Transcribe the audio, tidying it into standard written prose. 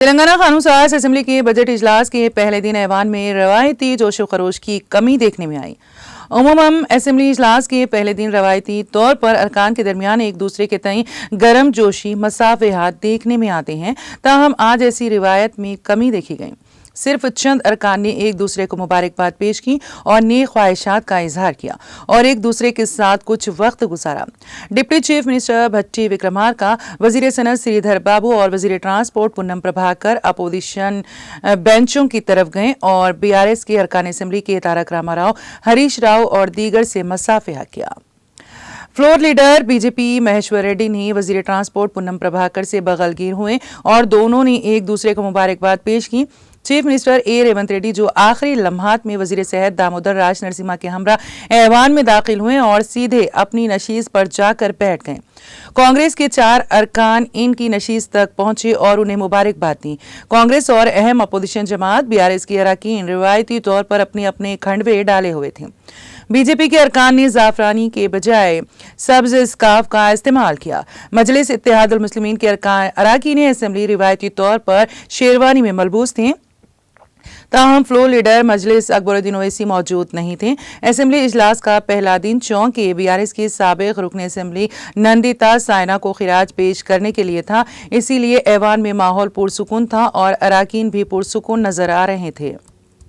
तेलंगाना कानून साज असेंबली के बजट इजलास के पहले दिन ऐवान में रवायती जोशो खरोश की कमी देखने में आई। उमूमन असेंबली इजलास के पहले दिन रवायती तौर पर अरकान के दरमियान एक दूसरे के तई गर्म जोशी मसाफेहात देखने में आते हैं, ताहम आज ऐसी रिवायत में कमी देखी गई। सिर्फ चंद अरकान ने एक दूसरे को मुबारकबाद पेश की और नेक ख्वाहिशात का इजहार किया और एक दूसरे के साथ कुछ वक्त गुजारा। डिप्टी चीफ मिनिस्टर भट्टी विक्रमार्का, वजीर सनत श्रीधर बाबू और वजीर ट्रांसपोर्ट पुन्नम प्रभाकर अपोजिशन बेंचों की तरफ गए और बीआरएस के अरकान असेंबली के तारक रामाराव, हरीश राव और दीगर से मसाफेहा किया। Floor leader BJP Maheshwar Reddy ने वजीर ट्रांसपोर्ट पुन्नम प्रभाकर से बगलगीर हुए और दोनों ने एक दूसरे को मुबारकबाद पेश की। चीफ मिनिस्टर ए रेवंत रेड्डी, जो आखिरी लम्हात में वजीर सेहत दामोदर राज नरसिम्हा के हमरा ऐवान में दाखिल हुए और सीधे अपनी नशीज पर जाकर बैठ गए। कांग्रेस के 4 अरकान इनकी नशीज तक पहुंचे और उन्हें मुबारकबाद दी। कांग्रेस और अहम अपोजिशन जमात बीआरएस की अरकान रिवायती तौर पर अपने अपने खंडवे डाले हुए थे। बीजेपी के अरकान ने जाफरानी के बजाय सब्ज स्कार्फ का इस्तेमाल किया। मजलिस इत्तेहादुल मुस्लिमीन के अरकान असेंबली रिवायती तौर पर शेरवानी में मलबूस थे, ताहम फ्लोर लीडर मजलिस अकबरुद्दीन ओवैसी मौजूद नहीं थे। असेंबली इजलास का पहला दिन चौंके बीआरएस के साबिक रुकन असेंबली नंदिता साइना को खिराज पेश करने के लिए था, इसीलिए ऐवान में माहौल पुरसुकून था और अरकान भी पुरसुकून नजर आ रहे थे।